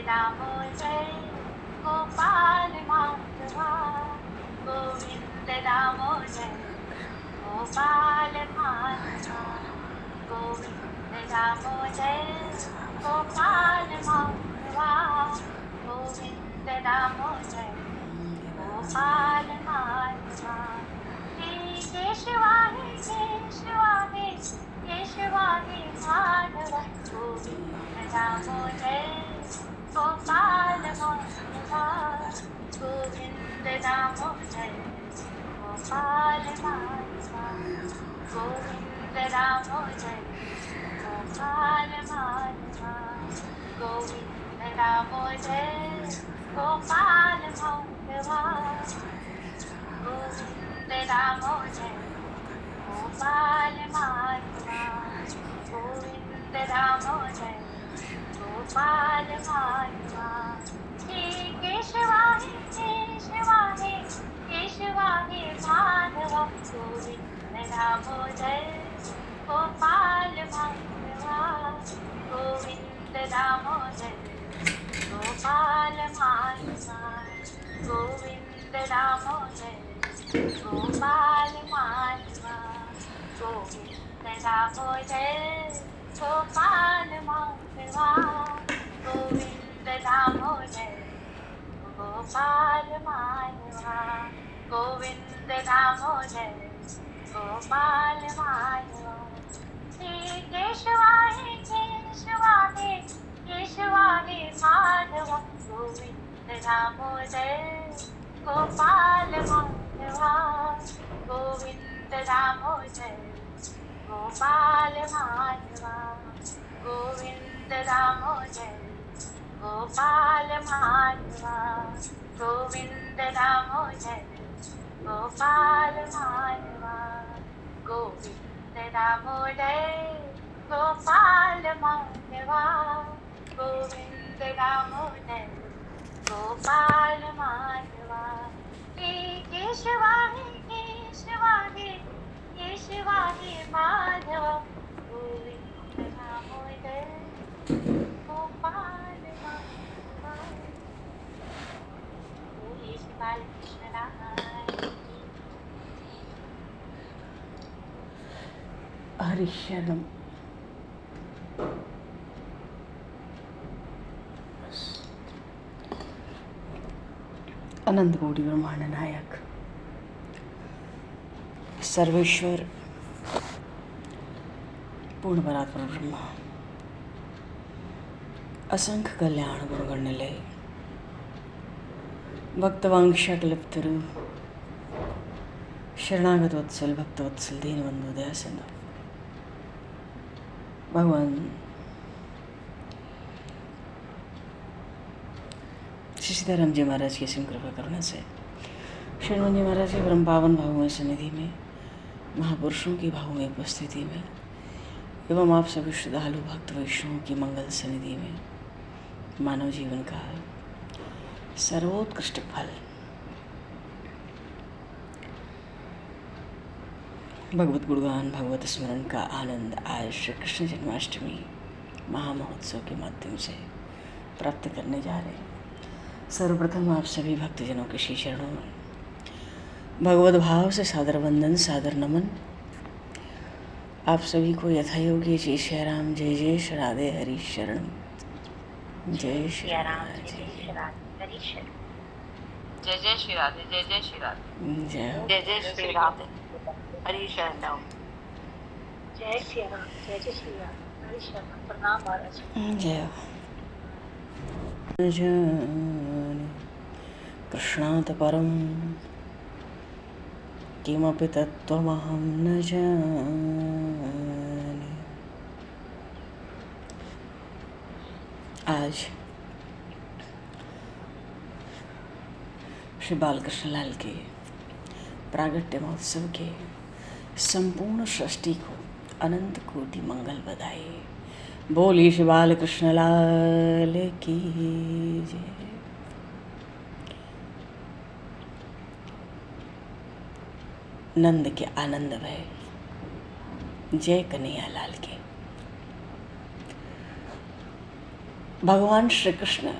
दामोदर गोपाल माधवा, गोविंद दामोदर गोपाल माधवा, गोविंद दामोदर गोपाल माधवा, गोविंद दामोदर गोपाल माधवा। हे केशवा हे केशवा हे केशवा हे माधव, गोविंद दामोदर गोपाल माधवा, गोविंद दामोदर गोपाल माधवा, गोविंद दामोदर गोपाल माधवा, गोविंद दामोदर गोपाल माधवा, गोविंद दामोदर गोपाल माधवा, गोविंद दामोदर गोपाल माधवा। हे केशवा हे केशवा हे केशवा हे माधवा, गोविंद दामोदर गोपाल माधवा, गोविंद दामोदर गोपाल माधवा, गोविंद दामोदर गोपाल माधवा, गोविंद दामोदर गोपाल माधवा, गोविंद दामोदर गोपाल माधवा, गोविंद दामोदर गोपाल माधवा। हे केशवा हे केशवा हे केशवा हे माधवा, गोविंद दामोदर गोपाल माधवा, गोविंद दामोदर गोपाल माधवा, गोविंद दामोदर गोपाल माधवा, गोविंद दामोदर गोपाल माधवा, गोविंद दामोदर गोपाल माधवा, गोविंद दामोदर गोपाल माधवा। हे केशवा हे केशवा हे केशवा हे माधवा, गोविंद दामोदर गोपाल माधवा। बोलिए श्री बालकृष्ण राय की। हरिशरणम। अनंत कोटि ब्रह्मांड नायक सर्वेश्वर पूर्ण परात्पर ब्रह्मा, असंख्य कल्याण गुण गणनिलय, भक्तवांक्षाकल्पतरु, शरणागत वत्सल भक्तवत्सल दीनबंधु दयासिंधु भगवान श्री सीताराम जी महाराज की असीम कृपा करुणा से शरण जी महाराज के परम पावन भावमय सन्निधि में, महापुरुषों की भावमय उपस्थिति में एवं आप सभी श्रद्धालु भक्त वैष्णवों की मंगल सन्निधि में मानव जीवन का सर्वोत्कृष्ट फल भगवत गुणगान भगवत स्मरण का आनंद आज श्री कृष्ण जन्माष्टमी महामहोत्सव के माध्यम से प्राप्त करने जा रहे हैं। सर्वप्रथम आप सभी भक्तजनों के श्री चरणों में भगवत भाव से सादर वंदन सादर नमन। आप सभी को यथायोग्य जय श्री राम, जय जय श्री राधे हरि शरण, जय श्री राम, जय जय श्री राधे हरि शरण, जय जय श्री राधे, जय जय श्री राधे, जय जय जय श्री राधे हरि शरण, जय श्री राम, जय जय श्री राम, हरि शरण। प्रणाम महाराज। जय जाने कृष्णात् परं किमपि तत्त्वमहं न जाने। आज श्री बालकृष्ण लाल के प्रागट्य महोत्सव के संपूर्ण सृष्टि को अनंत कोटि मंगल बधाई। बोली श्री बालकृष्ण लाल की जय। नंद के आनंद भय, जय कन्हैया लाल के। भगवान श्री कृष्ण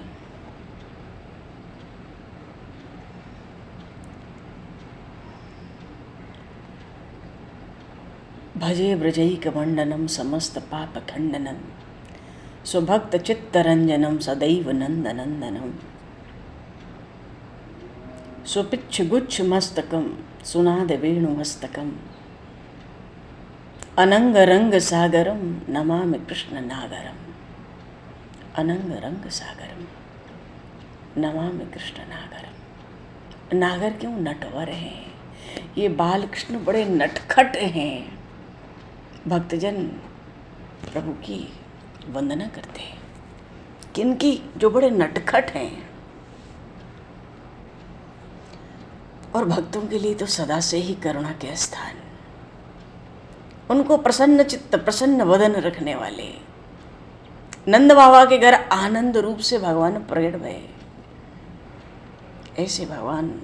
भजे ब्रजैकमण्डनं समस्त पापखण्डनं स्वभक्तचित्तरञ्जनं सदैव नन्दनन्दनं स्वपिच्छगुच्छमस्तकं सुनादवेणुमस्तकम् अनङ्गरङ्गसागरं नमामि कृष्णनागरम् अनङ्गरङ्गसागरं नमामि कृष्णनागरम। नागर क्यों? नटवर हैं ये बालकृष्ण, बड़े नटखट हैं। भक्तजन प्रभु की वंदना करते हैं। किनकी? जो बड़े नटखट हैं। और भक्तों के लिए तो सदा से ही करुणा के स्थान, उनको प्रसन्न चित्त प्रसन्न वदन रखने वाले नंद बाबा के घर आनंद रूप से भगवान प्रकट भये। ऐसे भगवान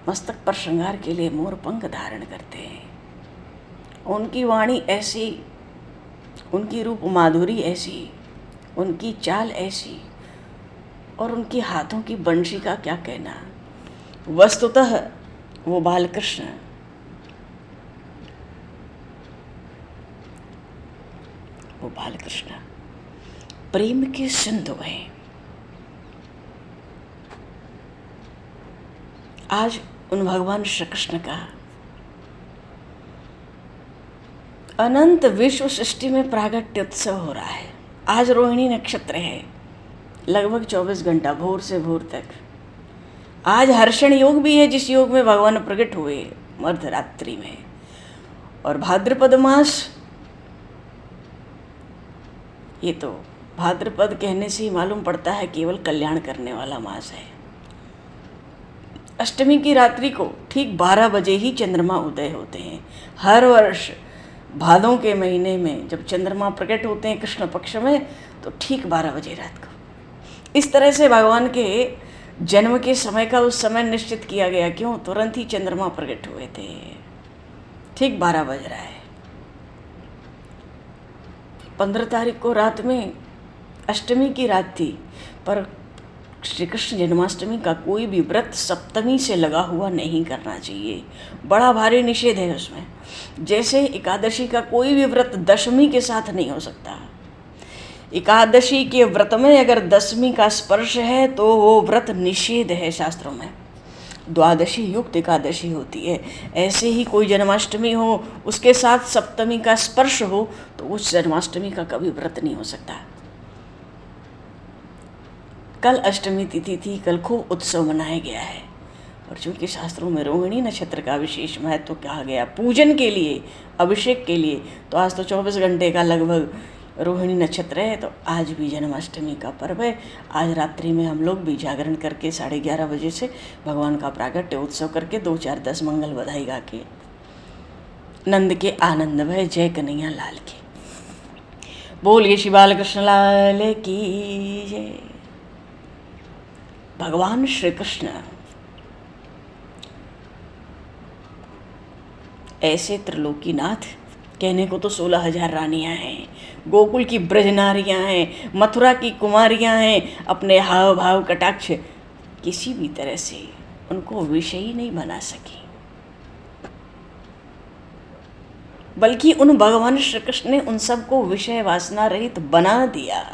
मस्तक पर श्रृंगार के लिए मोर पंख धारण करते हैं। उनकी वाणी ऐसी, उनकी रूप माधुरी ऐसी, उनकी चाल ऐसी, और उनके हाथों की बंशी का क्या कहना। वस्तुतः वो बालकृष्ण प्रेम के सिंधु हैं। आज उन भगवान श्री कृष्ण का अनंत विश्व सृष्टि में प्रागट्य उत्सव हो रहा है। आज रोहिणी नक्षत्र है, लगभग 24 घंटा भोर से भोर तक। आज हर्षण योग भी है, जिस योग में भगवान प्रकट हुए मध्यरात्रि में। और भाद्रपद मास, ये तो भाद्रपद कहने से ही मालूम पड़ता है केवल कल्याण करने वाला मास है। अष्टमी की रात्रि को ठीक 12 बजे ही चंद्रमा उदय होते हैं। हर वर्ष भादों के महीने में जब चंद्रमा प्रकट होते हैं कृष्ण पक्ष में, तो ठीक 12 बजे रात को। इस तरह से भगवान के जन्म के समय का उस समय निश्चित किया गया। क्यों? तुरंत ही चंद्रमा प्रकट हुए थे। ठीक 12 बज रहा है। 15 तारीख को रात में अष्टमी की रात थी, पर श्री कृष्ण जन्माष्टमी का कोई भी व्रत सप्तमी से लगा हुआ नहीं करना चाहिए। बड़ा भारी निषेध है उसमें। जैसे एकादशी का कोई भी व्रत दशमी के साथ नहीं हो सकता। एकादशी के व्रत में अगर दशमी का स्पर्श है तो वो व्रत निषेध है शास्त्रों में। द्वादशी युक्त एकादशी होती है। ऐसे ही कोई जन्माष्टमी हो, उसके साथ सप्तमी का स्पर्श हो, तो उस जन्माष्टमी का कभी व्रत नहीं हो सकता। कल अष्टमी तिथि थी, कल खूब उत्सव मनाया गया है। और चूँकि शास्त्रों में रोहिणी नक्षत्र का विशेष महत्व कहा गया पूजन के लिए, अभिषेक के लिए, तो आज तो 24 घंटे का लगभग रोहिणी नक्षत्र है। तो आज भी जन्माष्टमी का पर्व है। आज रात्रि में हम लोग भी जागरण करके 11:30 बजे से भगवान का प्रागट्य उत्सव करके 2, 4, 10 मंगल बधाई गा के नंद के आनंद भय जय कन्हैया लाल की बोलिए। श्री बालकृष्ण लाल की जय। भगवान श्री कृष्ण ऐसे त्रिलोकीनाथ, कहने को तो 16,000 रानियां हैं, गोकुल की ब्रजनारियां हैं, मथुरा की कुमारियां हैं। अपने हाव भाव कटाक्ष किसी भी तरह से उनको विषयी नहीं बना सकी, बल्कि उन भगवान श्री कृष्ण ने उन सबको विषय वासना रहित बना दिया।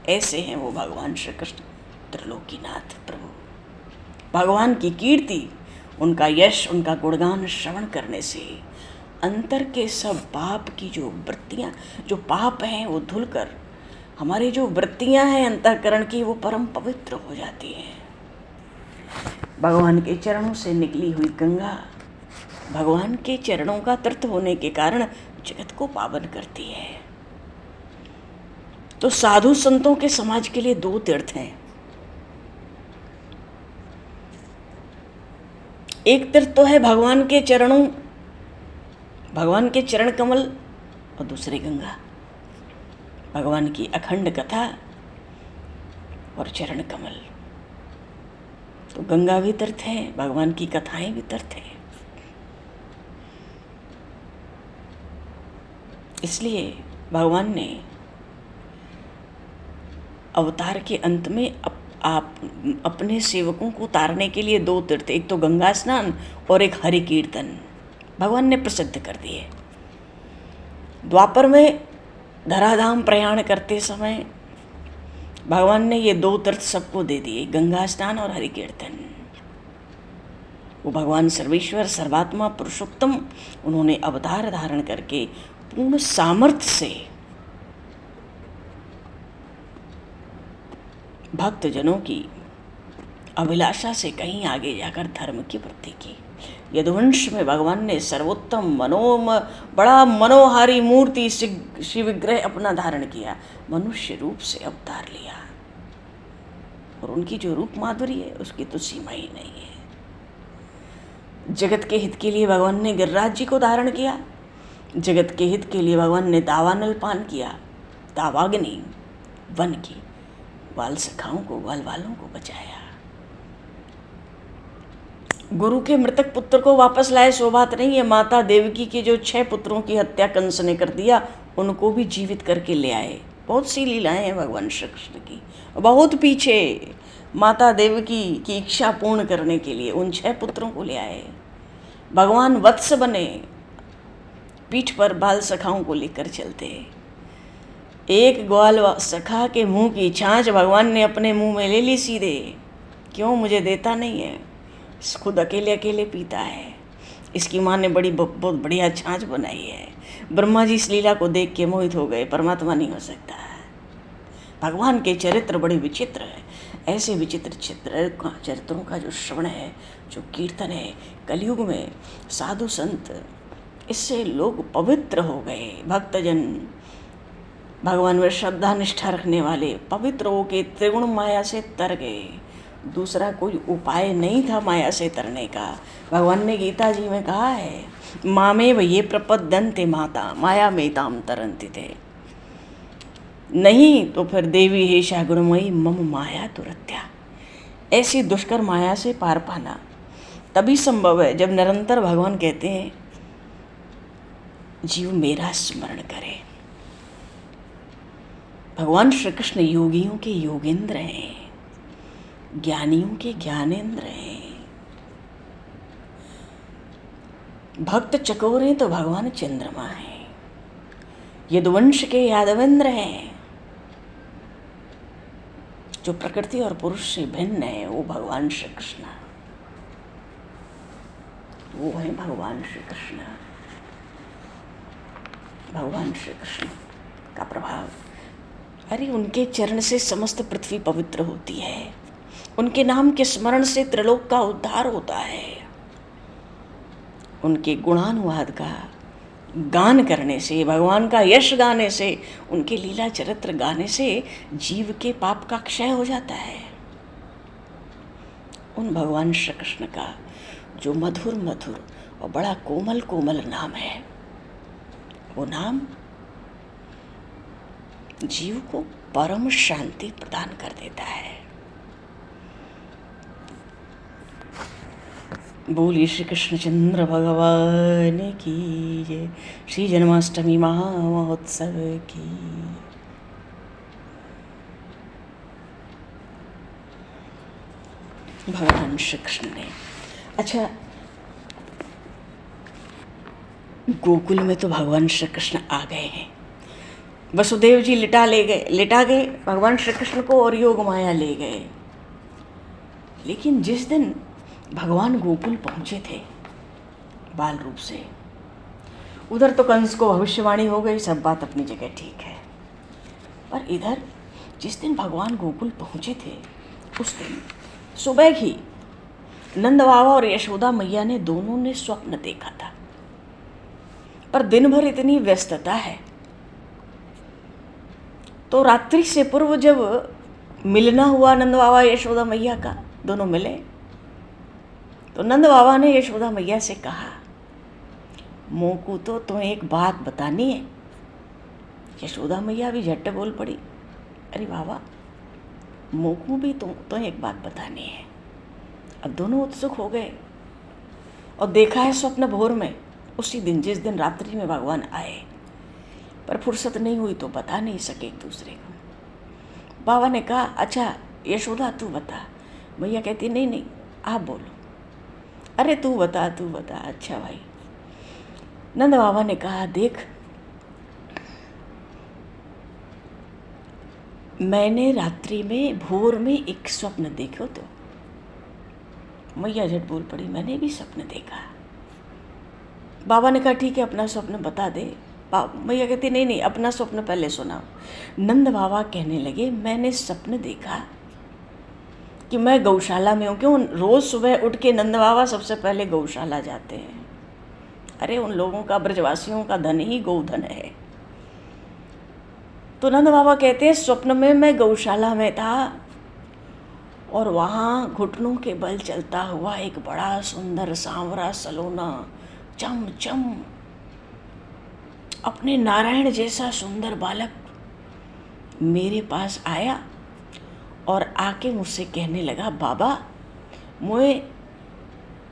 ऐसे हैं वो भगवान श्री कृष्ण त्रिलोकीनाथ प्रभु। भगवान की कीर्ति, उनका यश, उनका गुणगान श्रवण करने से अंतर के सब पाप की जो वृत्तियाँ, जो पाप हैं, वो धुलकर हमारी जो वृत्तियाँ हैं अंतःकरण की, वो परम पवित्र हो जाती हैं। भगवान के चरणों से निकली हुई गंगा भगवान के चरणों का तीर्थ होने के कारण जगत को पावन करती है। तो साधु संतों के समाज के लिए 2 तीर्थ हैं। एक तीर्थ तो है भगवान के चरणों, भगवान के चरण कमल, और दूसरी गंगा। भगवान की अखंड कथा और चरण कमल। तो गंगा भी तीर्थ है, भगवान की कथाएं भी तीर्थ है। इसलिए भगवान ने अवतार के अंत में आप अपने सेवकों को उतारने के लिए 2 तीर्थ, एक तो गंगा स्नान और एक हरि कीर्तन भगवान ने प्रसिद्ध कर दिए। द्वापर में धराधाम प्रयाण करते समय भगवान ने ये 2 तीर्थ सबको दे दिए, गंगा स्नान और हरि कीर्तन। वो भगवान सर्वेश्वर सर्वात्मा पुरुषोत्तम, उन्होंने अवतार धारण करके पूर्ण सामर्थ्य से भक्त जनों की अभिलाषा से कहीं आगे जाकर धर्म की वृद्धि की। यदुवंश में भगवान ने सर्वोत्तम बड़ा मनोहारी मूर्ति शिव विग्रह अपना धारण किया, मनुष्य रूप से अवतार लिया, और उनकी जो रूप माधुरी है उसकी तो सीमा ही नहीं है। जगत के हित के लिए भगवान ने गिरिराज जी को धारण किया, जगत के हित के लिए भगवान ने दावानल पान किया, दावाग्नि वन की बाल सखाओं को, बाल वालों को बचाया। गुरु के मृतक पुत्र को वापस लाए सो बात नहीं है, माता देवकी के जो 6 पुत्रों की हत्या कंस ने कर दिया, उनको भी जीवित करके ले आए। बहुत सी लीलाएं हैं भगवान श्री कृष्ण की। बहुत पीछे माता देवकी की इच्छा पूर्ण करने के लिए उन 6 पुत्रों को ले आए। भगवान वत्स बने, पीठ पर बाल सखाओं को लेकर चलते। एक ग्वाल सखा के मुंह की छाछ भगवान ने अपने मुंह में ले ली सीधे। क्यों? मुझे देता नहीं है, खुद अकेले अकेले पीता है। इसकी माँ ने बहुत बढ़िया छाछ बनाई है। ब्रह्मा जी इस लीला को देख के मोहित हो गए, परमात्मा नहीं हो सकता। भगवान के चरित्र बड़े विचित्र है। ऐसे विचित्र चरित्रों का जो श्रवण है, जो कीर्तन है, कलयुग में साधु संत, इससे लोग पवित्र हो गए। भक्तजन, भगवान में श्रद्धा निष्ठा रखने वाले पवित्र होके त्रिगुण माया से तर गए। दूसरा कोई उपाय नहीं था माया से तरने का। भगवान ने गीता जी में कहा है, मामेव ये प्रपद्यन्ते माता माया मेताम तरन्ति थे। नहीं तो फिर देवी हेशा गुणमयी मम माया दुरत्या। ऐसी दुष्कर माया से पार पाना तभी संभव है जब निरंतर भगवान कहते हैं जीव मेरा स्मरण करे। भगवान श्री कृष्ण योगियों के योगेंद्र हैं, ज्ञानियों के ज्ञानेंद्र हैं। भक्त चकोर हैं तो भगवान चंद्रमा हैं। यदुवंश के यादवेंद्र हैं। जो प्रकृति और पुरुष से भिन्न है वो भगवान श्री कृष्ण, वो है भगवान श्री कृष्ण। भगवान श्री कृष्ण का प्रभाव, अरे उनके चरण से समस्त पृथ्वी पवित्र होती है। उनके नाम के स्मरण से त्रिलोक का उद्धार होता है। उनके गुणानुवाद का गान करने से, भगवान का यश गाने से, उनके लीला चरित्र गाने से जीव के पाप का क्षय हो जाता है। उन भगवान श्री कृष्ण का जो मधुर मधुर और बड़ा कोमल कोमल नाम है, वो नाम जीव को परम शांति प्रदान कर देता है। बोलिए श्री कृष्णचंद्र भगवान की जय। श्री जन्माष्टमी महामहोत्सव की। भगवान श्री कृष्ण ने, अच्छा गोकुल में तो भगवान श्री कृष्ण आ गए हैं। वसुदेव जी लिटा गए भगवान श्री कृष्ण को और योग माया ले गए। लेकिन जिस दिन भगवान गोकुल पहुंचे थे बाल रूप से, उधर तो कंस को भविष्यवाणी हो गई, सब बात अपनी जगह ठीक है। पर इधर जिस दिन भगवान गोकुल पहुंचे थे, उस दिन सुबह ही नंद बाबा और यशोदा मैया ने दोनों ने स्वप्न देखा था। पर दिन भर इतनी व्यस्तता है, तो रात्रि से पूर्व जब मिलना हुआ नंद बाबा यशोदा मैया का, दोनों मिले, तो नंद बाबा ने यशोदा मैया से कहा, मोकू तो तुम्हें एक बात बतानी है। यशोदा मैया भी झट बोल पड़ी, अरे बाबा मोकू भी तुम्हें एक बात बतानी है। अब दोनों उत्सुक हो गए और देखा है स्वप्न भोर में, उसी दिन जिस दिन रात्रि में भगवान आए, पर फुर्सत नहीं हुई तो बता नहीं सके एक दूसरे को। बाबा ने कहा, अच्छा यशोदा तू बता। मैया कहती नहीं आप बोलो। अरे तू बता। अच्छा भाई। नंद बाबा ने कहा, देख मैंने रात्रि में भोर में एक स्वप्न देखो तो मैया झट बोल पड़ी, मैंने भी स्वप्न देखा। बाबा ने कहा ठीक है अपना स्वप्न बता दे। मैया कहती नहीं नहीं अपना स्वप्न पहले सुनाओ। नंद बाबा कहने लगे मैंने स्वप्न देखा कि मैं गौशाला में हूँ। क्यों रोज़ सुबह उठ के नंद बाबा सबसे पहले गौशाला जाते हैं। अरे उन लोगों का, ब्रजवासियों का धन ही गोधन है। तो नंद बाबा कहते हैं स्वप्न में मैं गौशाला में था और वहाँ घुटनों के बल चलता हुआ एक बड़ा सुंदर सांवरा सलोना चम चम अपने नारायण जैसा सुंदर बालक मेरे पास आया और आके मुझसे कहने लगा बाबा मुझे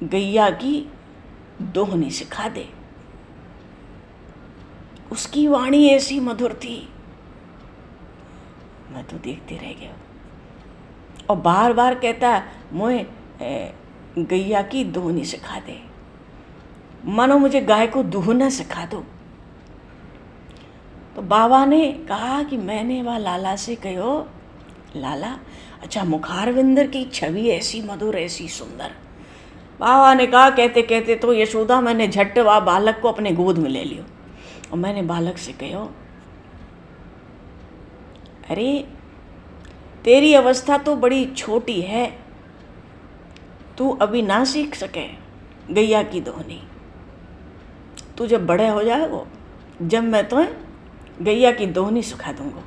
गैया की दोहनी सिखा दे। उसकी वाणी ऐसी मधुर थी, मैं तो देखते रह गया। और बार बार कहता मुझे गैया की दोहनी सिखा दे, मानो मुझे गाय को दूहना सिखा दो। तो बाबा ने कहा कि मैंने वह लाला से कहो लाला अच्छा मुखारविंदर की छवि ऐसी मधुर ऐसी सुंदर। बाबा ने कहा कहते कहते तो यशोदा मैंने झट वह बालक को अपने गोद में ले लियो और मैंने बालक से कहो अरे तेरी अवस्था तो बड़ी छोटी है, तू अभी ना सीख सके गैया की दोहनी। तू जब बड़े हो जाएगो जब मैं तुम्हें गैया की दोहनी सिखा दूंगा।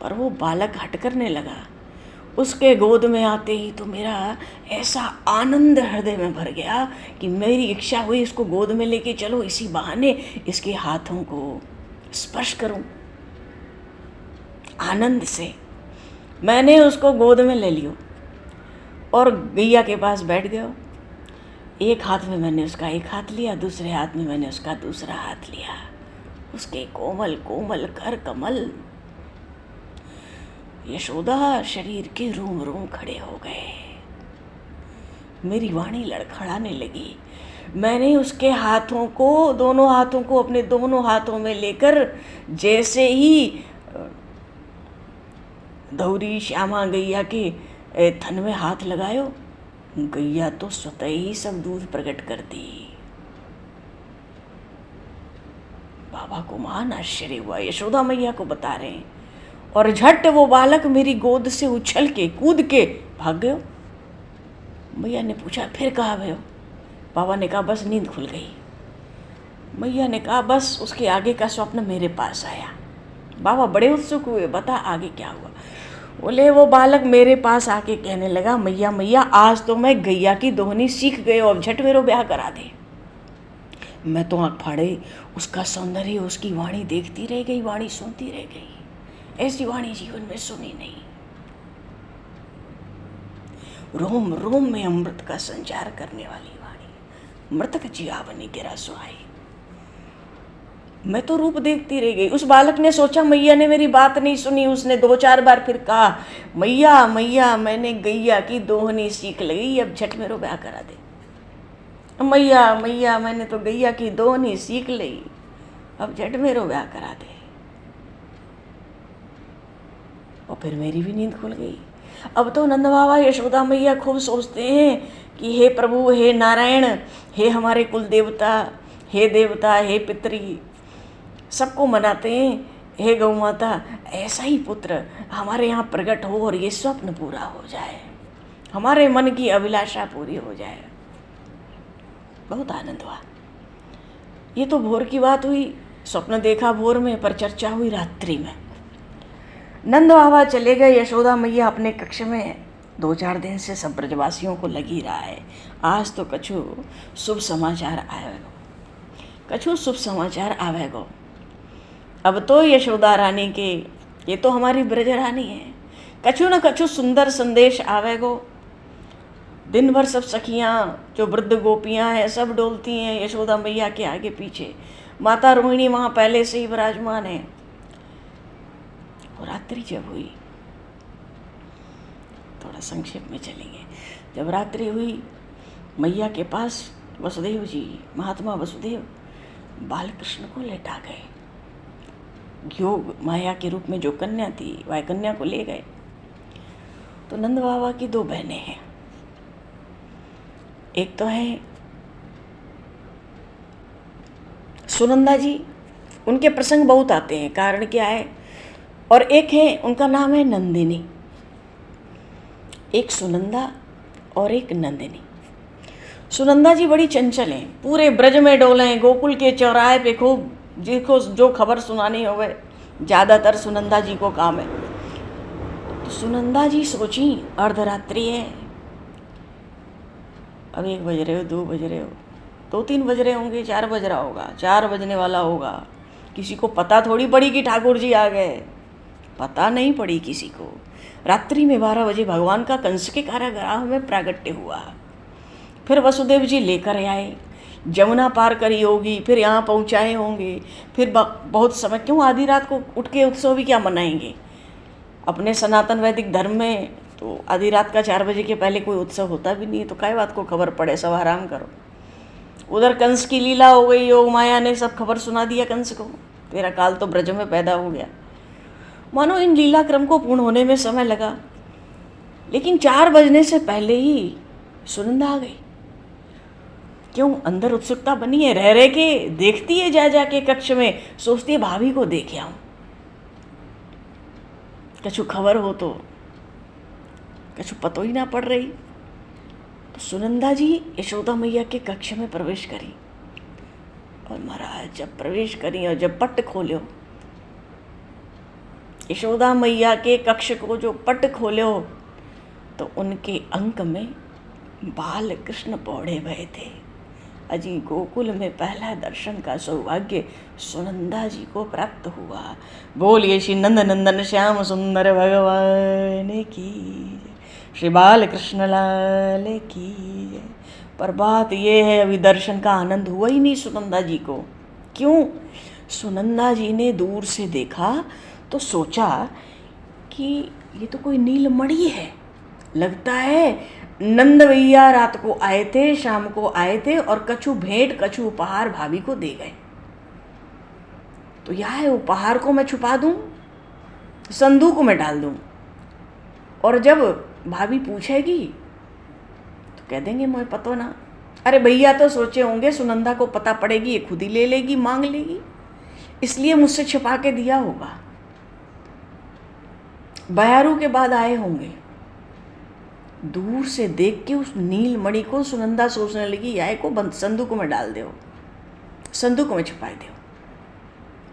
पर वो बालक हट करने लगा। उसके गोद में आते ही तो मेरा ऐसा आनंद हृदय में भर गया कि मेरी इच्छा हुई इसको गोद में लेके चलो, इसी बहाने इसके हाथों को स्पर्श करूं। आनंद से मैंने उसको गोद में ले लियो और गैया के पास बैठ गया। एक हाथ में मैंने उसका एक हाथ लिया, दूसरे हाथ में मैंने उसका दूसरा हाथ लिया। उसके कोमल कोमल कर कमल यशोदा शरीर के रोम रोम खड़े हो गए। मेरी वाणी लड़खड़ाने लगी। मैंने उसके हाथों को, दोनों हाथों को अपने दोनों हाथों में लेकर जैसे ही धौरी श्यामा गैया के थन में हाथ लगायो, गैया तो स्वतः ही सब दूध प्रकट कर दी। बाबा को महान आश्चर्य हुआ। यशोदा मैया को बता रहे हैं और झट वो बालक मेरी गोद से उछल के कूद के भाग गयो। मैया ने पूछा फिर कहाँ गयो? बाबा ने कहा बस नींद खुल गई। मैया ने कहा बस उसके आगे का स्वप्न मेरे पास आया। बाबा बड़े उत्सुक हुए, बता आगे क्या हुआ? बोले वो बालक मेरे पास आके कहने लगा मैया मैया आज तो मैं गैया की दोहनी सीख गयो, अब झट मेरो ब्याह करा दे। मैं तो आँख फाड़े उसका सौंदर्य, उसकी वाणी देखती रह गई, वाणी सुनती रह गई। ऐसी वाणी जीवन में सुनी नहीं। रोम रोम में अमृत का संचार करने वाली वाणी, मृतक जियावनी गिरा सुहाई। मैं तो रूप देखती रह गई। उस बालक ने सोचा मैया ने मेरी बात नहीं सुनी। उसने 2-4 बार फिर कहा मैया मैया मैंने गैया की दोहनी सीख लगी, अब झट मेरो ब्याह करा दे। मैया मैया मैंने तो गैया की दोहनी सीख ली, अब झट मेरो ब्याह करा दे। और फिर मेरी भी नींद खुल गई। अब तो नंद बाबा यशोदा मैया खूब सोचते हैं कि हे प्रभु, हे नारायण, हे हमारे कुल देवता, हे देवता, हे पितरी, सबको मनाते हैं हे गौ माता, ऐसा ही पुत्र हमारे यहाँ प्रकट हो और ये स्वप्न पूरा हो जाए, हमारे मन की अभिलाषा पूरी हो जाए। बहुत आनंद हुआ। ये तो भोर की बात हुई, स्वप्न देखा भोर में, पर चर्चा हुई रात्रि में। नंद बाबा चले गए, यशोदा मैया अपने कक्ष में 2-4 दिन से सब ब्रजवासियों को लगी रहा है। आज तो कछु शुभ समाचार आवेगो, कछु शुभ समाचार आवेगो। अब तो यशोदा रानी के, ये तो हमारी ब्रज रानी है, कछु न कछु सुंदर संदेश आवेगो। दिन भर सब सखियाँ जो वृद्ध गोपियाँ हैं सब डोलती हैं यशोदा मैया के आगे पीछे। माता रोहिणी वहाँ पहले से ही विराजमान है। और रात्रि जब हुई, थोड़ा संक्षेप में चलेंगे। जब रात्रि हुई, मैया के पास वसुदेव जी, महात्मा वसुदेव बालकृष्ण को लेटा गए। योग माया के रूप में जो कन्या थी वह कन्या को ले गए। तो नंद बाबा की 2 बहनें हैं। एक तो है सुनंदा जी, उनके प्रसंग बहुत आते हैं, कारण क्या है, और एक है उनका नाम है नंदिनी। एक सुनंदा और एक नंदिनी। सुनंदा जी बड़ी चंचल हैं, पूरे ब्रज में डोलें, गोकुल के चौराहे पे खूब जिसको जो खबर सुनानी हो वह ज़्यादातर सुनंदा जी को काम है। तो सुनंदा जी सोची अर्धरात्रि है, अब 1 बज रहे हो, 2 बज रहे हो, 2-3 बज रहे होंगे, 4 बज रहा होगा, 4 बजने वाला होगा। किसी को पता थोड़ी पड़ी कि ठाकुर जी आ गए, पता नहीं पड़ी किसी को। रात्रि में 12 बजे भगवान का कंस के कारागृह में प्रागट्य हुआ। फिर वसुदेव जी लेकर आए, जमुना पार करी होगी, फिर यहाँ पहुँचाए होंगे, फिर बहुत समय, क्यों आधी रात को उठ के उत्सव भी क्या मनाएंगे। अपने सनातन वैदिक धर्म में तो आधी रात का 4 बजे के पहले कोई उत्सव होता भी नहीं है, तो काय बात को खबर पड़े, सब आराम करो। उधर कंस की लीला हो गई, योग माया ने सब खबर सुना दिया कंस को, तेरा काल तो ब्रज में पैदा हो गया। मानो इन लीला क्रम को पूर्ण होने में समय लगा, लेकिन 4 बजने से पहले ही सुनंदा आ गई। क्यों, अंदर उत्सुकता बनी है, रह रह के देखती है, जा के कक्ष में सोचती है भाभी को देख आऊं, कछु खबर हो तो, कछु पतो ही ना पड़ रही। तो सुनंदा जी यशोदा मैया के कक्ष में प्रवेश करी, और महाराज जब प्रवेश करी और जब पट खोलो, यशोदा मैया के कक्ष को जो पट खोलो, तो उनके अंक में बाल कृष्ण पौड़े भये थे। अजी गोकुल में पहला दर्शन का सौभाग्य सुनंदा जी को प्राप्त हुआ। बोलिए श्री नंद नंदन श्याम सुंदर भगवान की जय, श्री बाल कृष्ण लाल की जय। पर बात ये है, अभी दर्शन का आनंद हुआ ही नहीं सुनंदा जी को। क्यों, सुनंदा जी ने दूर से देखा तो सोचा कि ये तो कोई नीलमणि है, लगता है नंद भैया रात को आए थे, शाम को आए थे, और कछु भेंट कछु उपहार भाभी को दे गए। तो यह है, उपहार को मैं छुपा दूं, संदूक में डाल दूं, और जब भाभी पूछेगी तो कह देंगे मुझे पता ना। अरे भैया तो सोचे होंगे सुनंदा को पता पड़ेगी, ये खुद ही ले लेगी, मांग लेगी, इसलिए मुझसे छिपा के दिया होगा। बयारू के बाद आए होंगे, दूर से देख के उस नीलमणि को सुनंदा सोचने लगी, यह को बंद संदूक में डाल दो, संदूक में छुपा दो।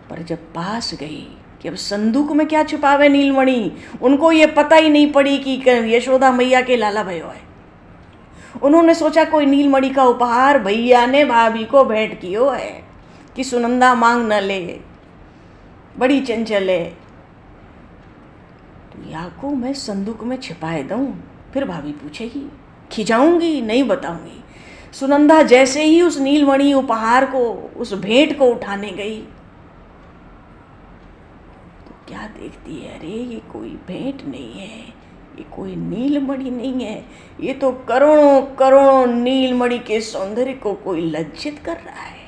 पर जब पास गई कि अब संदूक में क्या छुपावे नीलमणि, उनको ये पता ही नहीं पड़ी कि यशोदा मैया के लाला भयो है। उन्होंने सोचा कोई नीलमणि का उपहार भैया ने भाभी को भेंट कियो है कि सुनंदा मांग न ले, बड़ी चंचल है, तो या को मैं संदूक में छिपाए दूं, फिर भाभी पूछेगी, खिंचाऊंगी नहीं बताऊंगी। सुनंदा जैसे ही उस नीलमणि उपहार को, उस भेंट को उठाने गई, तो क्या देखती है, अरे ये कोई भेंट नहीं है, ये कोई नीलमणि नहीं है, ये तो करोड़ों करोड़ों नीलमणि के सौंदर्य को कोई लज्जित कर रहा है।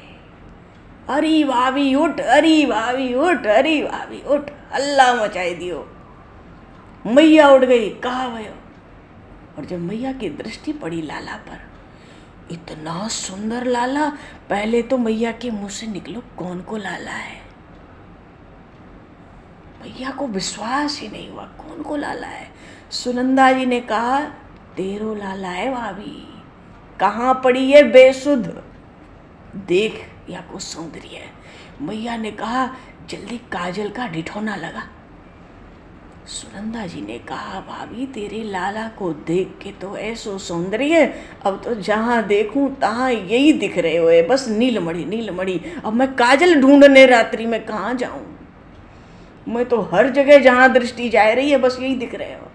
अरे भाभी उठ, अरे भाभी उठ, अरे भाभी उठ, हल्ला मचाए दियो। मैया उठ गई, कहा भयो, और जब मैया की दृष्टि पड़ी लाला पर, इतना सुंदर लाला, पहले तो मैया के मुंह से निकलो कौन को लाला है। मैया को विश्वास ही नहीं हुआ, कौन को लाला है। सुनंदा जी ने कहा, तेरो लाला है भाभी, कहाँ पड़ी है बेसुध, देख या को सौंदर्य है। मैया ने कहा, जल्दी काजल का डिठौना लगा। सुनंदा जी ने कहा, भाभी तेरे लाला को देख के तो ऐसो सौंदर्य, अब तो जहाँ देखूं तहाँ यही दिख रहे हो, बस नीलमणि नीलमणि। अब मैं काजल ढूंढने रात्रि में कहाँ जाऊं, मैं तो हर जगह जहाँ दृष्टि जा रही है बस यही दिख रहे हो।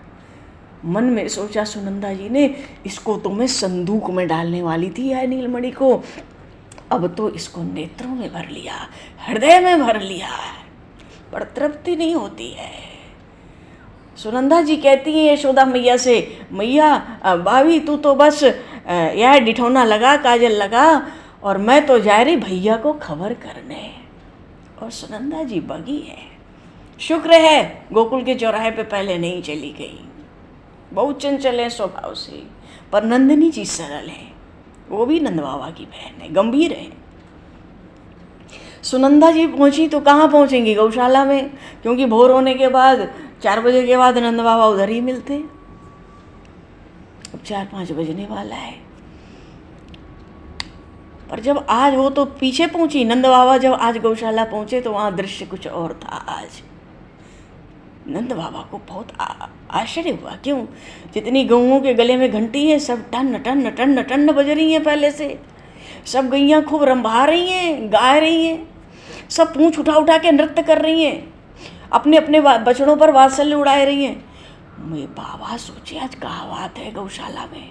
मन में सोचा सुनंदा जी ने, इसको तो मैं संदूक में डालने वाली थी यह नीलमणि को, अब तो इसको नेत्रों में भर लिया, हृदय में भर लिया, पर तृप्ति नहीं होती है। सुनंदा जी कहती हैं यशोदा मैया से, मैया भाभी तू तो बस यह डिठौना लगा, काजल लगा, और मैं तो जा रही भैया को खबर करने। और सुनंदा जी बगी है, शुक्र है गोकुल के चौराहे पे पहले नहीं चली गई। बहुत चंचल है स्वभाव से, पर नंदिनी जी सरल है, वो भी नंद बाबा की बहन है, गंभीर है। सुनंदा जी पहुंची तो कहाँ पहुंचेंगी? गौशाला में, क्योंकि भोर होने के बाद 4 बजे के बाद नंद बाबा उधर ही मिलते। अब 4-5 बजने वाला है, पर जब आज वो तो पीछे पहुंची, नंद बाबा जब आज गौशाला पहुंचे तो वहाँ दृश्य कुछ और था। आज नंद बाबा को बहुत आश्चर्य हुआ। क्यों? जितनी गऊओं के गले में घंटी है सब टन टन टन टन बज रही हैं पहले से। सब गैयाँ खूब रंभा रही हैं, गा रही हैं, सब पूंछ उठा उठा के नृत्य कर रही हैं, अपने अपने बछड़ों पर वात्सल्य उड़ाए रही हैं। मैं बाबा सोचे आज क्या बात है गौशाला में।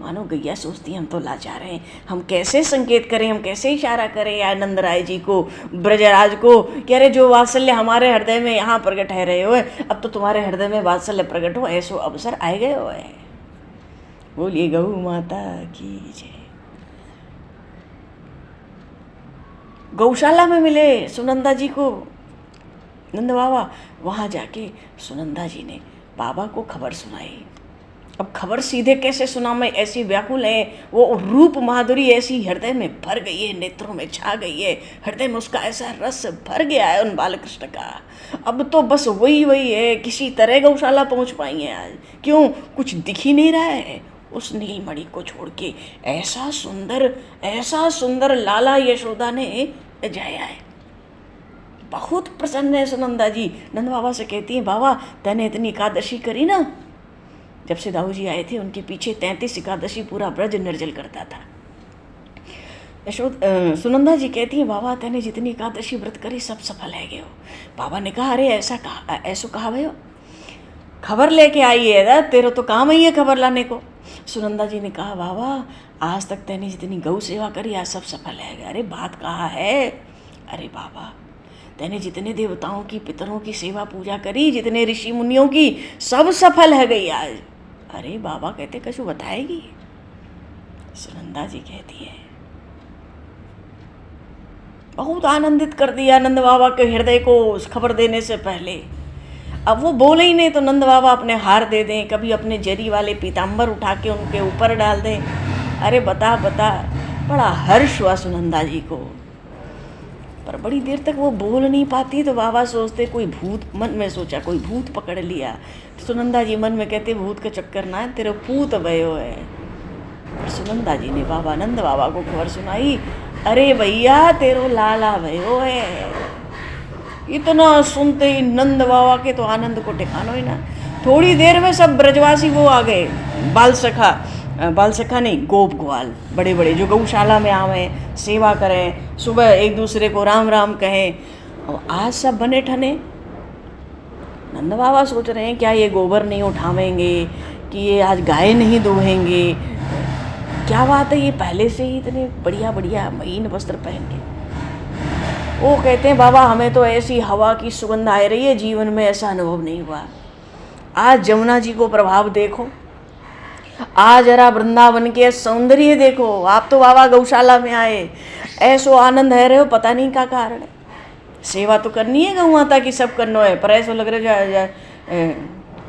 मानो गैया सोचती हम तो लाचार हैं, हम कैसे संकेत करें, हम कैसे इशारा करें आनंद राय जी को, ब्रजराज को, कह रहे जो वात्सल्य हमारे हृदय में यहाँ प्रकट है रहे हो, अब तो तुम्हारे हृदय में वात्सल्य प्रकट हो, ऐसो अवसर आए गए हो है। बोलिए गौ माता की जय। गौशाला में मिले सुनंदा जी को नंद बाबा। वहाँ जाके सुनंदा जी ने बाबा को खबर सुनाई। अब खबर सीधे कैसे सुना मैं, ऐसी व्याकुल है वो, रूप माधुरी ऐसी हृदय में भर गई है, नेत्रों में छा गई है, हृदय में उसका ऐसा रस भर गया है उन बालकृष्ण का। अब तो बस वही है, किसी तरह गौशाला पहुंच पाई है आज। क्यों? कुछ दिख ही नहीं रहा है उस नीलमणि को छोड़ के। ऐसा सुंदर लाला यशोदा ने जाया है। बहुत प्रसन्न है सुनंदा जी। नंद बाबा से कहती हैं, बाबा तैने इतनी एकादशी करी ना, जब से दाऊ जी आए थे उनके पीछे 33 एकादशी पूरा ब्रज निर्जल करता था। सुनंदा जी कहती हैं, बाबा तैने जितनी एकादशी व्रत करी सब सफल है गए हो। बाबा ने कहा, अरे ऐसा कहा भयो, खबर लेके आई है, तेरा तो काम ही है खबर लाने को। सुनंदा जी ने कहा, बाबा आज तक तैने जितनी गौ सेवा करी आज सब सफल है गए। अरे बात कहाँ है? अरे बाबा तैने जितने देवताओं की, पितरों की सेवा पूजा करी, जितने ऋषि मुनियों की, सब सफल है गई आज। अरे बाबा कहते कछु बताएगी? सुनंदा जी कहती है, बहुत आनंदित कर दिया नंद बाबा के हृदय को उस खबर देने से पहले। अब वो बोले ही नहीं तो नंद बाबा अपने हार दे दें, कभी अपने जरी वाले पीताम्बर उठा के उनके ऊपर डाल दें। अरे बता बड़ा हर्ष हुआ सुनंदा जी को, पर बड़ी देर तक वो बोल नहीं पाती तो बाबा सोचते कोई भूत, मन में सोचा कोई भूत पकड़ लिया। सुनंदा जी मन में कहते भूत का चक्कर ना है, तेरे पूत भयो है। और सुनंदा जी ने बाबा नंद बाबा को खबर सुनाई, अरे भैया तेरो लाला भयो है। इतना सुनते ही नंद बाबा के तो आनंद को ठिकानो ही ना। थोड़ी देर में सब ब्रजवासी वो आ गए, बाल सखा नहीं, गोप ग्वाल बड़े बड़े जो गौशाला में आवे, सेवा करें, सुबह एक दूसरे को राम राम कहें। और आज सब बने ठने। नंद बाबा सोच रहे हैं क्या ये गोबर नहीं उठावेंगे, कि ये आज गाय नहीं दोहेंगे, क्या बात है, ये पहले से ही इतने बढ़िया बढ़िया महीन वस्त्र पहन के। वो कहते हैं, बाबा हमें तो ऐसी हवा की सुगंध आ रही है, जीवन में ऐसा अनुभव नहीं हुआ। आज जमुना जी को प्रभाव देखो, आज जरा वृंदावन के सौंदर्य देखो। आप तो बाबा गौशाला में आए, ऐसो आनंद है रहे हो, पता नहीं क्या कारण है। सेवा तो करनी है गौ माता की, सब करना है, पर ऐसा लग रहा है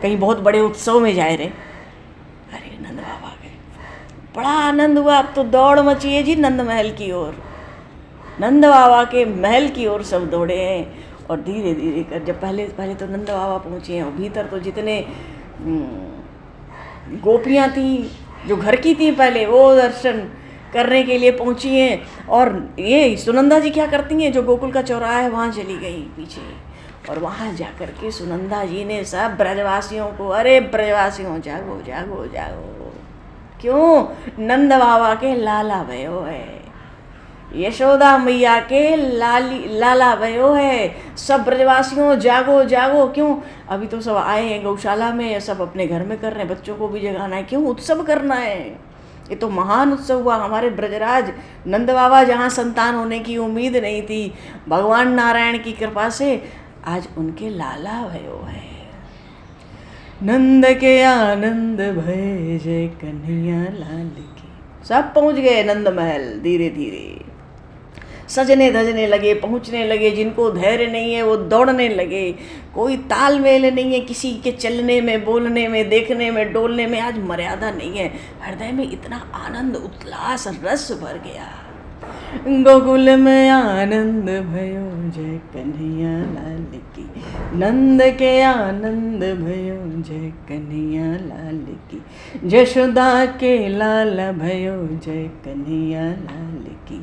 कहीं बहुत बड़े उत्सव में जाए रहे। अरे नंद बाबा गए, बड़ा आनंद हुआ। अब तो दौड़ मची है जी नंद महल की ओर, नंद बाबा के महल की ओर सब दौड़े हैं। और धीरे धीरे कर जब पहले तो नंद बाबा पहुँचे हैं, और भीतर तो जितने गोपियाँ थी जो घर की थी पहले, वो दर्शन करने के लिए पहुँची हैं। और ये सुनंदा जी क्या करती हैं, जो गोकुल का चौराहा है वहाँ चली गई पीछे, और वहाँ जा कर के सुनंदा जी ने सब ब्रजवासियों को, अरे ब्रजवासियों जागो जागो जागो, क्यों? नंद बाबा के लाला भयो है, यशोदा मैया के लाला भयो है। सब ब्रजवासियों जागो जागो, क्यों? अभी तो सब आए हैं गौशाला में, सब अपने घर में कर रहे हैं, बच्चों को भी जगाना है, क्यों? उत्सव करना है। ये तो महान उत्सव हुआ। हमारे ब्रजराज नंद बाबा जहाँ संतान होने की उम्मीद नहीं थी, भगवान नारायण की कृपा से आज उनके लाला भयो है। नंद के आनंद भय जय कन्हैया लाल की। सब पहुँच गए नंद महल धीरे धीरे। सजने धजने लगे, पहुंचने लगे। जिनको धैर्य नहीं है वो दौड़ने लगे। कोई तालमेल नहीं है किसी के चलने में, बोलने में, देखने में, डोलने में। आज मर्यादा नहीं है। हृदय में इतना आनंद, उल्लास, रस भर गया। गोकुल में आनंद भयो, जय कन्हैया लाल की। नंद के आनंद भयो, जय कन्हैया लाल की। यशोदा के लाल भयो, जय कन्हैया लाल की।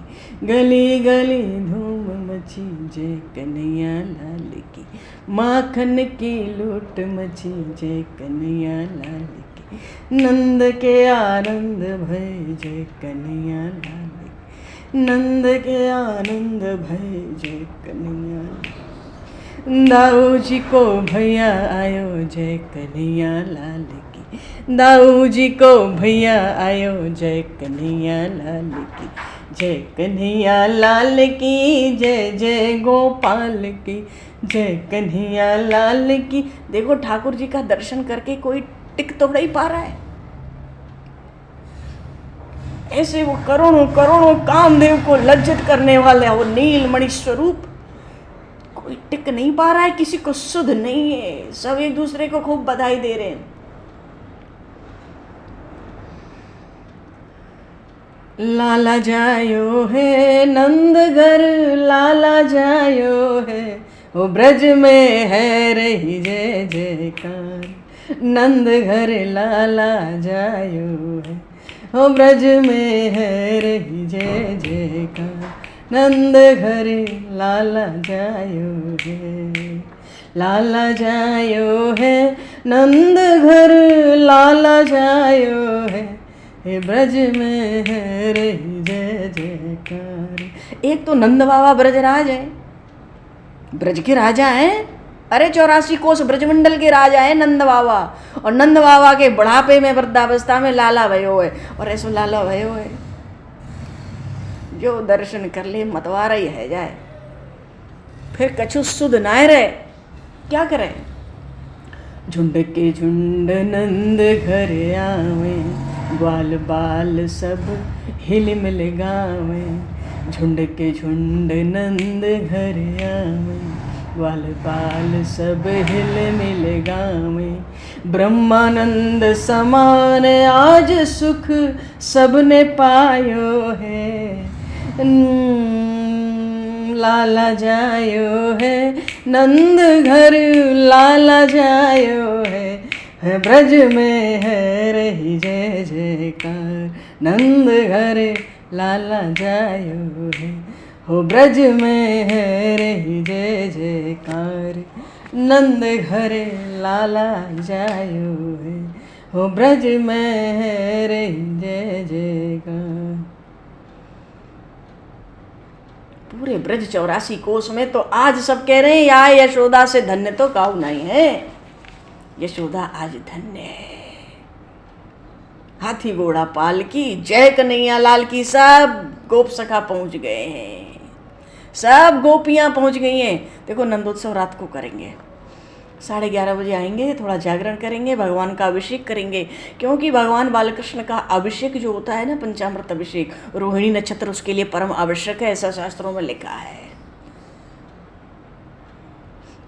गली गली धूम मची, जय कन्हैया लाल की। माखन की लूट मची, जय कन्हैया लाल की। नंद के आनंद भय, जय कन्हैया लाल की। नंद के आनंद भय, जय कन्हैया। दाऊ जी को भैया आयो, जय कन्हैया लाल की। दाऊ जी को भैया आयो, जय कन्हैया लाल की। जय कन्हैया लाल की, जय जय गोपाल की। जय कन्हैया लाल की। देखो ठाकुर जी का दर्शन करके कोई टिक तो नहीं पा रहा है। ऐसे वो करोड़ों करोड़ों कामदेव को लज्जित करने वाला वो नीलमणि स्वरूप कोई टिक नहीं पा रहा है। किसी को सुध नहीं है। सब एक दूसरे को खूब बधाई दे रहे हैं। लाला जायो है नंद घर, लाला जायो है। वो ब्रज में है रही जय जयकार। नंद घर लाला जायो है, ओ ब्रज में है रही जय जयकार। नंद घर लाला जायो है, लाला जायो है। नंद घर लाला जायो है, हे ब्रज में है रही जय जयकार। एक तो नंद बाबा ब्रजराज है, ब्रज के राजा हैं। अरे 84 कोस ब्रजमंडल के राजा है नंद बाबा। और नंद बाबा के बुढ़ापे में, वृद्धावस्था में लाला भयो है। और ऐसो लाला भयो है जो दर्शन कर ले मतवारा ही है जाए। फिर कछु सुध नाय रहे, क्या करें। झुंड के झुंड नंद घर आवे, ग्वाल बाल सब हिल मिल गावे। झुंड के झुंड नंद घर आवे, ग्वाल बाल सब हिल मिल गावे। ब्रह्मानंद समान आज सुख सबने पायो है। लाला जायो है नंद घर, लाला जायो है ब्रज में है रही जय जयकार। नंद घर लाला जायो है, हो ब्रज में है रही जय जयकार। नंद घर लाला जायो है, हो ब्रज में है रही जय जयकार। पूरे ब्रज 84 कोस में तो आज सब कह रहे हैं या यशोदा से धन्य तो काऊ नहीं है। यशोदा आज धन्य है। हाथी घोड़ा पाल की, जय कन्हैया लाल की। सब गोप सखा पहुंच गए हैं, सब गोपियां पहुंच गई हैं। देखो नंदोत्सव रात को करेंगे, 11:30 बजे आएंगे, थोड़ा जागरण करेंगे, भगवान का अभिषेक करेंगे। क्योंकि भगवान बालकृष्ण का अभिषेक जो होता है ना, पंचामृत अभिषेक, रोहिणी नक्षत्र उसके लिए परम आवश्यक है, ऐसा शास्त्रों में लिखा है।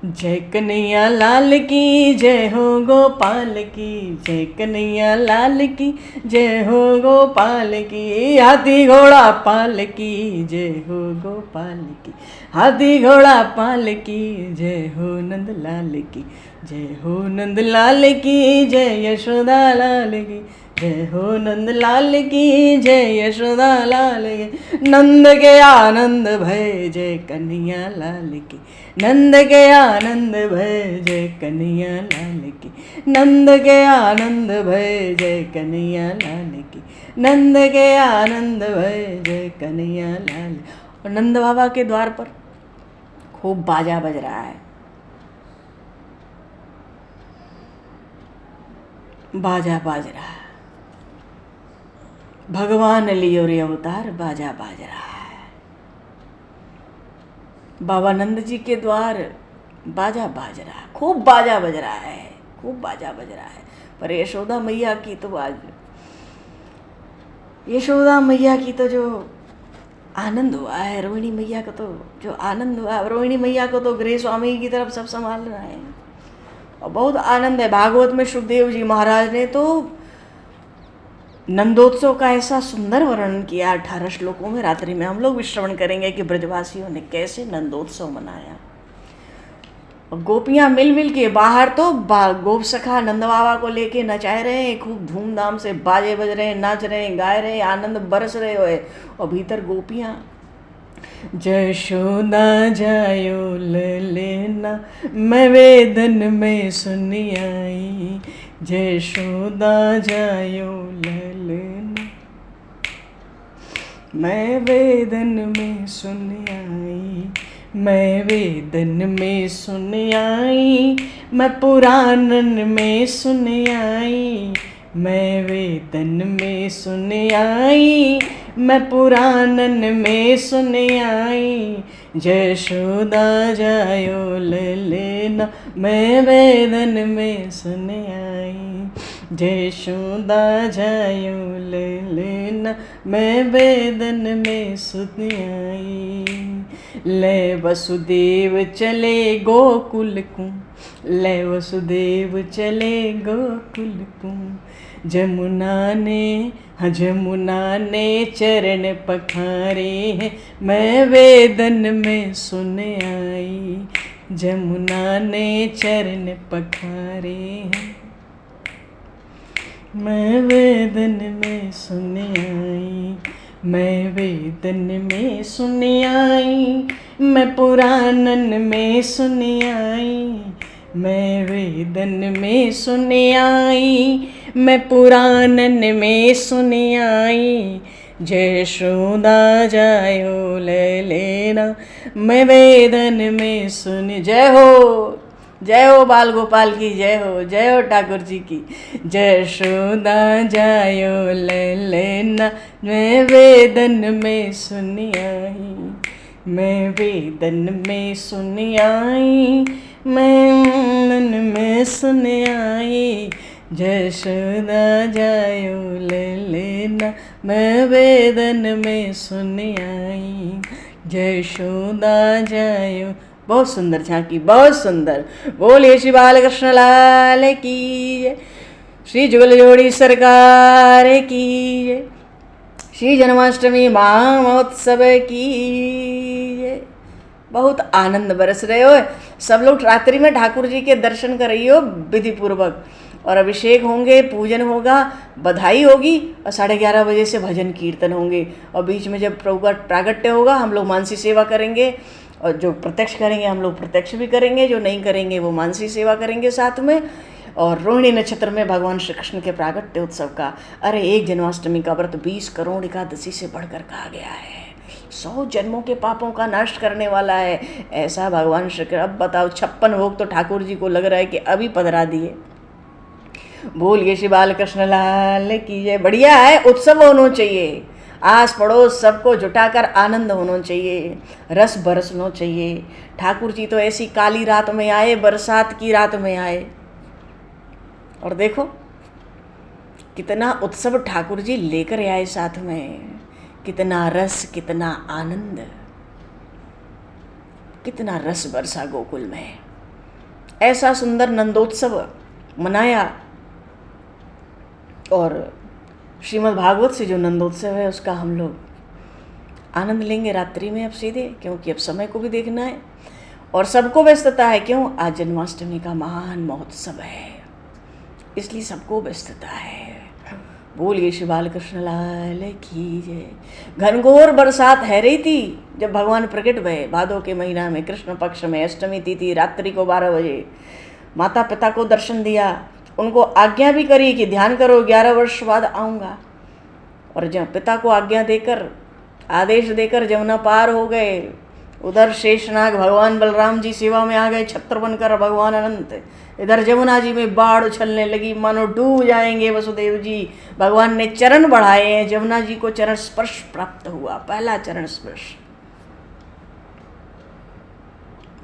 जय कन्हैया लाल की, जय हो गोपाल की। जय कन्हैया लाल की, जय हो गोपाल की। हाथी घोड़ा पाल की, जय हो गोपाल की। हाथी घोड़ा पाल की, जय हो नंद लाल की। जय हो नंद लाल की, जय यशोदा लाल की। जय हो नंद लाल की, जय यशोदा लाल की। नंद के आनंद भय, जय कन्हैया लाल की। नंद के आनंद भय, जय कन्हैया लाल की। नंद के आनंद भय, जय कन्हैया लाल की। नंद के आनंद भय, जय कन्हैया लाल। और नंद बाबा के द्वार पर खूब बाजा बज रहा है, बाजा बाज रहा है। भगवान लियो रे अवतार, बाजा बाज रहा है। बाबा नंद जी के द्वार बाजा बाज रहा है, खूब बाजा बज रहा है, खूब बाजा बज रहा है। पर यशोदा मैया की तो आज, यशोदा मैया की तो जो आनंद हुआ है। रोहिणी मैया को तो जो आनंद हुआ है, रोहिणी मैया को तो गृह स्वामी की तरफ सब संभाल रहा है और बहुत आनंद है। भागवत में सुखदेव जी महाराज ने तो नंदोत्सव का ऐसा सुंदर वर्णन किया 18 श्लोकों में। रात्रि में हम लोग भी श्रवण करेंगे कि ब्रजवासियों ने कैसे नंदोत्सव मनाया। और गोपियां मिल मिल के बाहर तो गोप सखा नंद बाबा को लेके नचाए रहे हैं, खूब धूमधाम से बाजे बज रहे हैं, नाच रहे हैं, गाए रहे हैं, आनंद बरस रहे हो। और भीतर गोपियां जशोदा जायो लेना मैं वेदन में सुनी आई, जशोदा जायो लेना मैं वेदन में सुन आई, मैं वेदन में सुन आई, मैं पुराणन में सुन आई, मैं वेदन में सुन आई, मैं पुराणन में सुन आई, जशोदा जायो लेना मैं वेदन में सुन आई, जशोदा जायो लेना मैं वेदन में सुन आई। ले वसुदेव चले गोकुल को, ले वसुदेव चले गोकुल को, जमुना ने चरण पखारे हैं मैं वेदन में सुन आई, जमुना ने चरण पखारे हैं मैं वेदन में सुन आई, मैं वेदन में सुन आई, मैं पुराणन में सुन आई, मैं वेदन में सुन आई, मैं पुराणन में सुन आई, जशोदा जायो लेना मैं वेदन में सुन। जय हो बाल गोपाल की जय हो ठाकुर जी की। जशोदा जायो लेना मैं वेदन में सुन आई, मैं वेदन में सुन आई, मैं मन में सुन आई, जशोदा जायो लेना मैं वेदन में सुन आई, जशोदा जायो। बहुत सुंदर झांकी, बहुत सुंदर। बोलिए श्री बालकृष्ण लाल की जय, श्री जुगल जोड़ी सरकार की जय, श्री जन्माष्टमी महामहोत्सव की जय। बहुत आनंद बरस रहे हो सब लोग। रात्रि में ठाकुर जी के दर्शन कर रही हो विधि पूर्वक, और अभिषेक होंगे, पूजन होगा, बधाई होगी, और 11:30 बजे से भजन कीर्तन होंगे। और बीच में जब प्रभु का प्रागट्य होगा हम लोग मानसी सेवा करेंगे, और जो प्रत्यक्ष करेंगे हम लोग प्रत्यक्ष भी करेंगे, जो नहीं करेंगे वो मानसी सेवा करेंगे साथ में। और रोहिणी नक्षत्र में भगवान श्री कृष्ण के प्रागट्य उत्सव का, अरे एक जन्माष्टमी का व्रत 20 करोड़ एकादशी से बढ़कर कहा गया है, 100 जन्मों के पापों का नाश करने वाला है, ऐसा भगवान श्री कृष्ण। अब बताओ 56 भोग तो ठाकुर जी को लग रहा है कि अभी पधरा दिए। बोलिए श्री बालकृष्ण लाल की जय। बढ़िया है, उत्सव होना चाहिए, आस पड़ोस सबको जुटाकर आनंद होना चाहिए, रस बरसना चाहिए। ठाकुर जी तो ऐसी काली रात में आए, बरसात की रात में आए, और देखो कितना उत्सव ठाकुर जी लेकर आए साथ में, कितना रस, कितना आनंद, कितना रस बरसा गोकुल में। ऐसा सुंदर नंदोत्सव मनाया। और श्रीमद् भागवत से जो नंदोत्सव है उसका हम लोग आनंद लेंगे रात्रि में अब सीधे, क्योंकि अब समय को भी देखना है और सबको व्यस्तता है। क्यों? आज जन्माष्टमी का महान महोत्सव है, इसलिए सबको व्यस्तता है। बोलिए श्री बालकृष्ण लाल की जय। घनघोर बरसात है रही थी जब भगवान प्रकट भये भादो के महीना में, कृष्ण पक्ष में, अष्टमी तिथि, रात्रि को 12 बजे। माता पिता को दर्शन दिया, उनको आज्ञा भी करी कि ध्यान करो 11 वर्ष बाद आऊँगा। और जब पिता को आज्ञा देकर, आदेश देकर जमुना पार हो गए, उधर शेषनाग भगवान बलराम जी सेवा में आ गए छत्र बनकर भगवान अनंत। इधर जमुना जी में बाढ़ उछलने लगी, मानो डूब जाएंगे वसुदेव जी। भगवान ने चरण बढ़ाए हैं, जमुना जी को चरण स्पर्श प्राप्त हुआ, पहला चरण स्पर्श।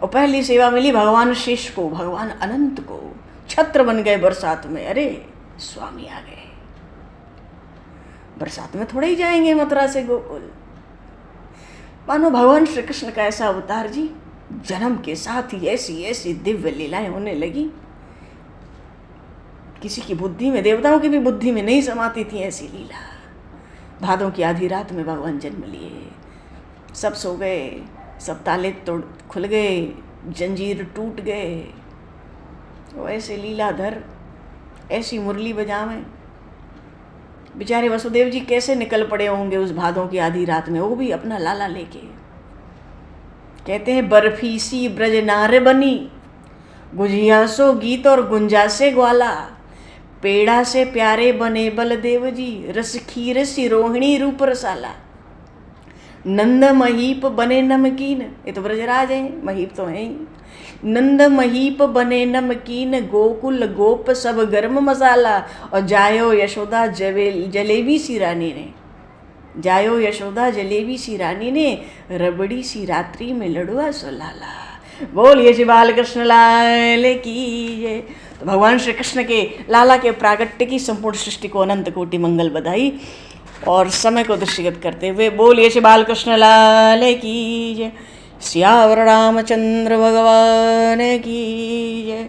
और पहली सेवा मिली भगवान शेष को, भगवान अनंत को। छत्र बन गए बरसात में। अरे स्वामी आ गए। बरसात में थोड़े ही जाएंगे मथुरा से गोकुल, मानो भगवान श्री कृष्ण का ऐसा अवतार जी जन्म के साथ ही ऐसी ऐसी दिव्य लीलाएं होने लगी, किसी की बुद्धि में, देवताओं की भी बुद्धि में नहीं समाती थी ऐसी लीला। भादों की आधी रात में भगवान जन्म लिए, सब सो गए, सब ताले तोड़ खुल गए, जंजीर टूट गए, वो ऐसे लीलाधर ऐसी मुरली बजावें। बेचारे वसुदेव जी कैसे निकल पड़े होंगे उस भादों की आधी रात में, वो भी अपना लाला लेके। कहते हैं बर्फी सी ब्रज नार बनी, गुजिया सो गीत और गुंजा से ग्वाला, पेड़ा से प्यारे बने बलदेव जी, रस खीर सी रोहिणी रूप रसाला, नंद महीप बने नमकीन, ये तो ब्रजराज हैं, महीप तो हैं ही, नंद महीप बने नमकीन, गोकुल गोप सब गर्म मसाला, और जायो यशोदा जलेबी सी रानी ने, जायो यशोदा जलेबी सी रानी ने, रबड़ी सी रात्रि में लड़ुआ सुलाला। बोलिए श्री बाल कृष्ण लाल की जय। तो भगवान श्री कृष्ण के लाला के प्रागट्य की संपूर्ण सृष्टि को अनंत कोटि मंगल बधाई। और समय को दृष्टिगत करते हुए बोलिए श्री बाल कृष्ण लाल की जय, सियावर रामचंद्र भगवान की जय,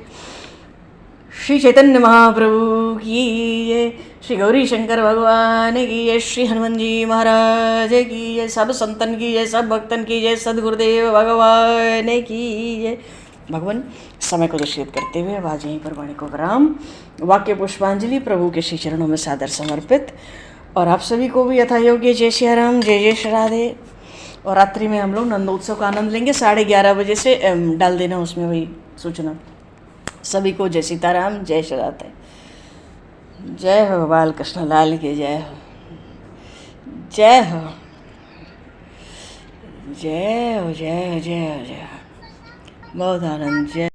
श्री चैतन्य महाप्रभु की जय, श्री गौरी शंकर भगवान की जय, श्री हनुमान जी महाराज की जय, सब संतन की जय, सब भक्तन की जय, सद्गुरुदेव भगवान की जय। भगवान समय को दृष्टिगत करते हुए आज यहीं पर वाणी को विराम। वाक्य पुष्पांजलि प्रभु के श्री चरणों में सादर समर्पित। और आप सभी को भी यथा योग्य जय श्री राम, जय जय श्री राधे। और रात्रि में हम लोग नंदोत्सव का आनंद लेंगे 11:30 बजे से, डाल देना उसमें वही सूचना। सभी को जय सीताराम, जय श्री राधे। जय हो बाल कृष्ण लाल के जय हो, जय हो, जय हो, जय हो, जय हो, जय हो। बहुत आनंद। जय